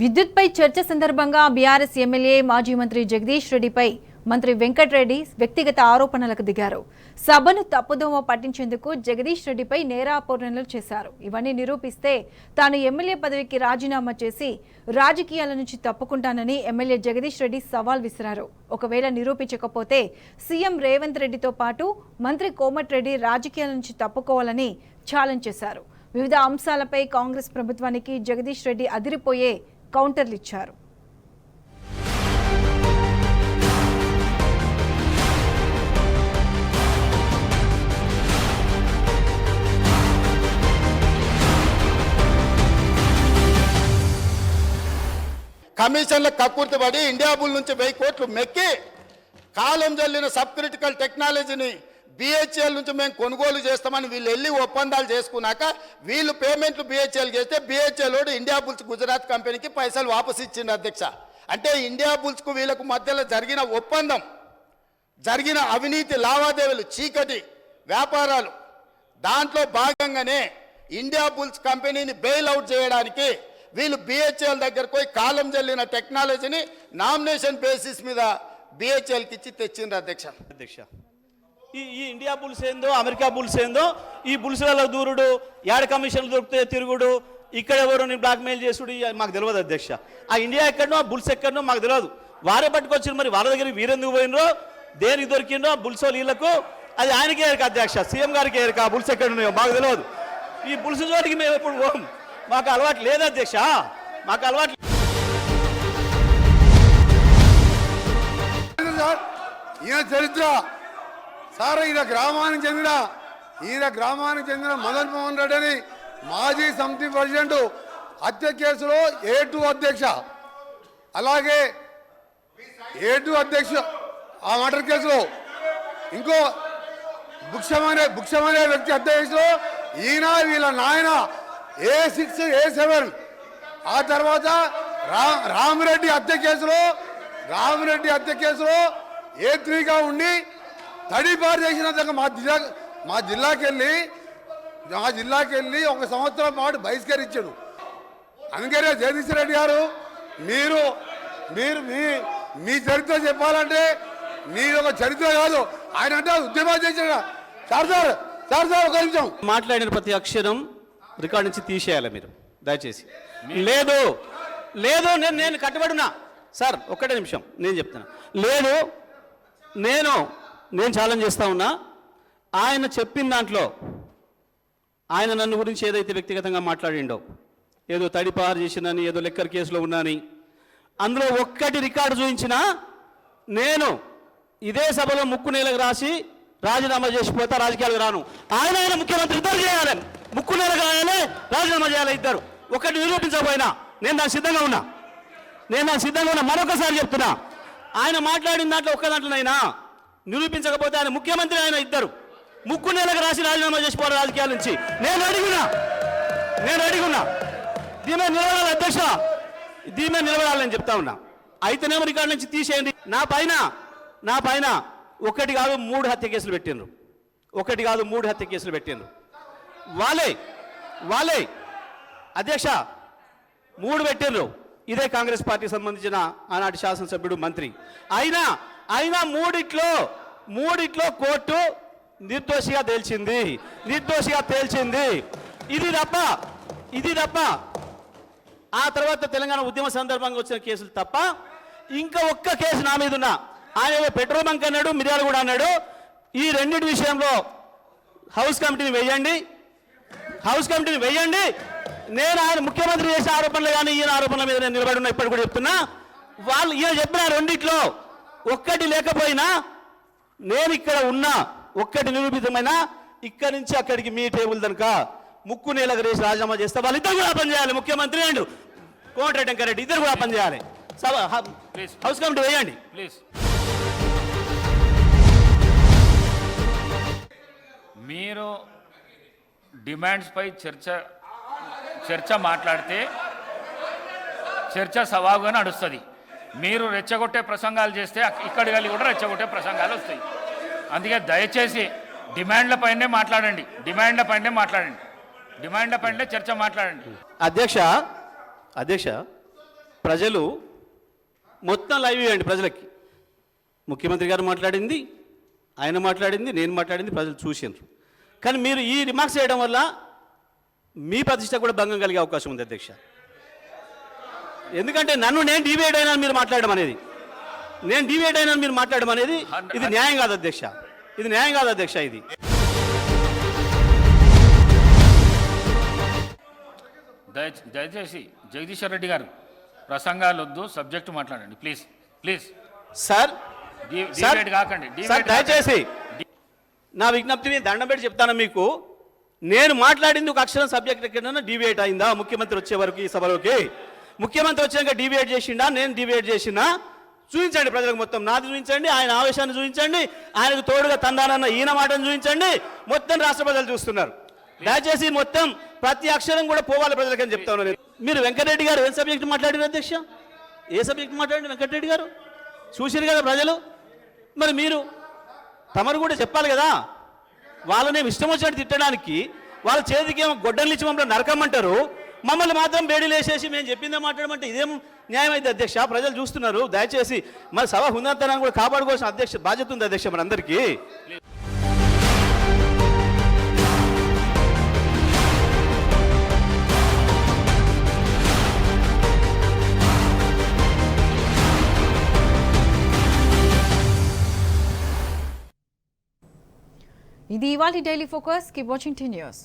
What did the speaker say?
విద్యుత్పై చర్చ సందర్భంగా బీఆర్ఎస్ ఎమ్మెల్యే మాజీ మంత్రి జగదీష్ రెడ్డిపై మంత్రి వెంకటరెడ్డి వ్యక్తిగత ఆరోపణలకు దిగారు. సభను తప్పుదోవ పట్టించేందుకు జగదీష్ రెడ్డిపై నేరారోపణలు చేశారు. ఇవన్నీ నిరూపిస్తే తాను ఎమ్మెల్యే పదవికి రాజీనామా చేసి రాజకీయాల నుంచి తప్పుకుంటానని ఎమ్మెల్యే జగదీష్ రెడ్డి సవాల్ విసిరారు. ఒకవేళ నిరూపించకపోతే సీఎం రేవంత్ రెడ్డితో పాటు మంత్రి కోమటిరెడ్డి రాజకీయాల నుంచి తప్పుకోవాలని ఛాలెంజ్ చేశారు. వివిధ అంశాలపై కాంగ్రెస్ ప్రభుత్వానికి జగదీష్ రెడ్డి అదిరిపోయే కౌంటర్లు ఇచ్చారు. కమిషన్ల కక్కుర్తిపడి ఇండియా బుల్ నుంచి 1000 కోట్లు మెక్కి కాలం జల్లిన సబ్ క్రిటికల్ టెక్నాలజీని బిహెచ్ఎల్ నుంచి మేము కొనుగోలు చేస్తామని వీళ్ళు వెళ్ళి ఒప్పందాలు చేసుకున్నాక వీళ్ళు పేమెంట్లు బిహెచ్ఎల్ చేస్తే బిహెచ్ఎల్ ఇండియా బుల్స్ గుజరాత్ కంపెనీకి పైసలు వాపసు ఇచ్చింది అధ్యక్ష. అంటే ఇండియా బుల్స్కు వీళ్ళకు మధ్యలో జరిగిన ఒప్పందం, జరిగిన అవినీతి లావాదేవీలు, చీకటి వ్యాపారాలు, దాంట్లో భాగంగానే ఇండియా బుల్స్ కంపెనీని బెయిల్ అవుట్ చేయడానికి వీళ్ళు బిహెచ్ఎల్ దగ్గరకు పోయి కాలం జల్లిన టెక్నాలజీని నామినేషన్ బేసిస్ మీద బిహెచ్ఎల్కి ఇచ్చి తెచ్చిండ్రు అధ్యక్ష. ఈ ఇండియా బుల్స్ ఏందో, అమెరికా బుల్స్ ఏందో, ఈ బుల్స్లలో దూరుడు, యాడ కమిషన్లు దొరికితే తిరుగుడు, ఇక్కడ ఎవరు బ్లాక్మెయిల్ చేసుడు మాకు తెలియదు అధ్యక్ష. ఆ ఇండియా ఎక్కడనో, ఆ బుల్స్ ఎక్కడనో మాకు తెలియదు. వారే పట్టుకొచ్చారు, మరి వాళ్ళ దగ్గర వీరెందుకు పోయినరో, దేనికి దొరికిందో బుల్స్ వీళ్ళకు, అది ఆయనకే ఎరక అధ్యక్ష, సీఎం గారికి ఎరక. ఆ బుల్స్ ఎక్కడ ఉన్నాయో మాకు తెలియదు. ఈ బుల్స్ చోటికి మేము ఎప్పుడు పోం, మాకు అలవాటు లేదు అధ్యక్ష, మాకు అలవాటు. ఈయన చరిత్ర సార్, ఈయన గ్రామానికి చెందిన మదన్ మోహన్ రెడ్డి అని మాజీ సమితి ప్రెసిడెంట్ హత్య కేసులో A2 అధ్యక్ష, అలాగే A2 అధ్యక్ష ఆ మర్డర్ కేసులో ఇంకో భుక్షమనే వ్యక్తి హత్య కేసులో ఈయన వీళ్ళ నాయన A6 A7, ఆ తర్వాత రామిరెడ్డి హత్య కేసులో A3గా ఉండి తడిపారు చేసిన మా జిల్లాకి వెళ్ళి 1 సంవత్సరం పాటు బహిష్కరించాడు. అందుకనే జగదీష్ రెడ్డి గారు, మీరు మీ చరిత్ర చెప్పాలంటే మీరు ఒక చరిత్ర కాదు, ఆయన అంటే ఉద్యమాలు చేశాడు. సార్ ఒక నిమిషం, మాట్లాడిన ప్రతి అక్షరం రికార్డ్ నుంచి తీసేయాలి మీరు దయచేసి. లేదు నేను కట్టుబడినా సార్, ఒక్కటే నిమిషం నేను చెప్తున్నా. లేదు, నేను ఛాలెంజ్ చేస్తా ఉన్నా. ఆయన చెప్పిన దాంట్లో ఆయన నన్ను గురించి ఏదైతే వ్యక్తిగతంగా మాట్లాడిండో, ఏదో తడిపారు చేసినని, ఏదో లెక్కర్ కేసులో ఉన్నాని, అందులో ఒక్కటి రికార్డు చూపించినా నేను ఇదే సభలో ముక్కు నేలకు రాసి రాజీనామా చేసిపోతా, రాజకీయాలకు రాను. ఆయన ముఖ్యమంత్రి ఇద్దరు చేయాలి, ముక్కు నేలకు రాయాలి, రాజీనామా చేయాలి ఇద్దరు. ఒకటి నిరూపించకపోయినా నేను దానికి సిద్ధంగా ఉన్నా. మరొకసారి చెప్తున్నా, ఆయన మాట్లాడిన దాంట్లో ఒక్క దాంట్లోనైనా నిరూపించకపోతే ఆయన ముఖ్యమంత్రి, ఆయన ఇద్దరు ముక్కు నేలకు రాసి రాజీనామా చేసిపోవాలి రాజకీయాల నుంచి. నేను అడిగున్నా దీని మీద నిలబడాలి అధ్యక్ష, దీని మీద నిలబడాలని చెప్తా ఉన్నా. అయితేనేమో రికార్డు నుంచి తీసేయండి. నా పైన 1 కాదు 3 హత్య కేసులు పెట్టిండ్రు. వాళ్ళే అధ్యక్ష 3 పెట్టిండ్రు. ఇదే కాంగ్రెస్ పార్టీకి సంబంధించిన ఆనాటి శాసనసభ్యుడు, మంత్రి. అయినా మూడిట్లో కోర్టు నిర్దోషిగా తేల్చింది. ఇది తప్ప ఆ తర్వాత తెలంగాణ ఉద్యమ సందర్భంగా వచ్చిన కేసులు తప్ప ఇంకా ఒక్క కేసు నా మీద ఉన్నా. ఆయన పెట్రోల్ బంక్ అన్నాడు, మిర్యాలగూడ అన్నాడు. ఈ రెండింటి విషయంలో హౌస్ కమిటీని వేయండి. నేను ఆయన ముఖ్యమంత్రి చేసే ఆరోపణలు కానీ ఈయన ఆరోపణల మీద నేను నిలబడి ఉన్నా. ఇప్పటి కూడా చెప్తున్నా, వాళ్ళు ఈయన చెప్పిన రెండిట్లో ఒక్కటి లేకపోయినా నేను ఇక్కడ ఉన్నా, ఒక్కటి నిరూపితమైన ఇక్కడి నుంచి అక్కడికి మీ టేబుల్ కనుక ముక్కు నేలకు రేసి రాజీనామా చేస్తే వాళ్ళిద్దరు కూడా పనిచేయాలి. ముఖ్యమంత్రి అండ్ కోమటిరెడ్డి వెంకరెడ్డి ఇద్దరు కూడా పనిచేయాలి. హౌస్ కమిటీ వేయండి ప్లీజ్. మీరు డిమాండ్స్ పై చర్చ మాట్లాడితే చర్చ సవాలుగా నడుస్తుంది. మీరు రెచ్చగొట్టే ప్రసంగాలు చేస్తే ఇక్కడి వెళ్ళి కూడా రెచ్చగొట్టే ప్రసంగాలు వస్తాయి. అందుకే దయచేసి డిమాండ్ల పైనే మాట్లాడండి, డిమాండ్ల పైనే చర్చ మాట్లాడండి. అధ్యక్ష ప్రజలు మొత్తం లైవ్ ఇవ్వండి ప్రజలకి. ముఖ్యమంత్రి గారు మాట్లాడింది, ఆయన మాట్లాడింది, నేను మాట్లాడింది ప్రజలు చూసినారు. కానీ మీరు ఈ రిమార్క్స్ చేయడం వల్ల మీ ప్రతిష్ట కూడా భంగం కలిగే అవకాశం ఉంది అధ్యక్ష. ఎందుకంటే నేను డివైడ్ అయినా మీరు మాట్లాడడం అనేది, ఇది న్యాయం కాదు అధ్యక్ష, ఇది. దయచేసి జగదీశ్వర్ రెడ్డి గారు ప్రసంగాలు వద్దు, సబ్జెక్టు మాట్లాడండి ప్లీజ్. సార్ డిబేట్ కాకండి. దయచేసి నా విజ్ఞప్తిని దండం పెట్టి చెప్తాను మీకు. నేను మాట్లాడింది ఒక అక్షరం సబ్జెక్ట్ ఎక్కడైనా డివియేట్ అయిందా ముఖ్యమంత్రి వచ్చే వరకు ఈ సభలోకి? ముఖ్యమంత్రి వచ్చాక డివియేట్ చేసిండా, నేను డివియేట్ చేసినా? చూపించండి ప్రజలకు మొత్తం. నాది చూపించండి, ఆయన ఆవేశాన్ని చూపించండి, ఆయనకు తోడుగా తందానన్న ఈయన మాటను చూపించండి. మొత్తం రాష్ట్ర ప్రజలు చూస్తున్నారు. దయచేసి మొత్తం ప్రతి అక్షరం కూడా పోవాలి ప్రజలకని చెప్తా ఉన్నాను. మీరు వెంకటరెడ్డి గారు ఏం సబ్జెక్ట్ మాట్లాడారు అధ్యక్ష? ఏ సబ్జెక్ట్ మాట్లాడండి వెంకటరెడ్డి గారు? చూసారు కదా ప్రజలు. మరి మీరు తమరు కూడా చెప్పాలి కదా. వాళ్ళని ఇష్టం వచ్చినట్టు తిట్టడానికి వాళ్ళ చేతికి ఏమో గొడ్డలు ఇచ్చి మమ్మల్ని నరకమంటారు, మమ్మల్ని మాత్రం బేడీలు వేసేసి మేము చెప్పిందే మాట్లాడమంటే ఇదేం న్యాయం అయితే అధ్యక్ష? ప్రజలు చూస్తున్నారు. దయచేసి మరి సభ హుందాతనాన్ని కూడా కాపాడుకోవాల్సిన అధ్యక్ష బాధ్యత ఉంది అధ్యక్ష మనందరికీ. ఇది ఇవాళ daily focus. Keep watching tea news.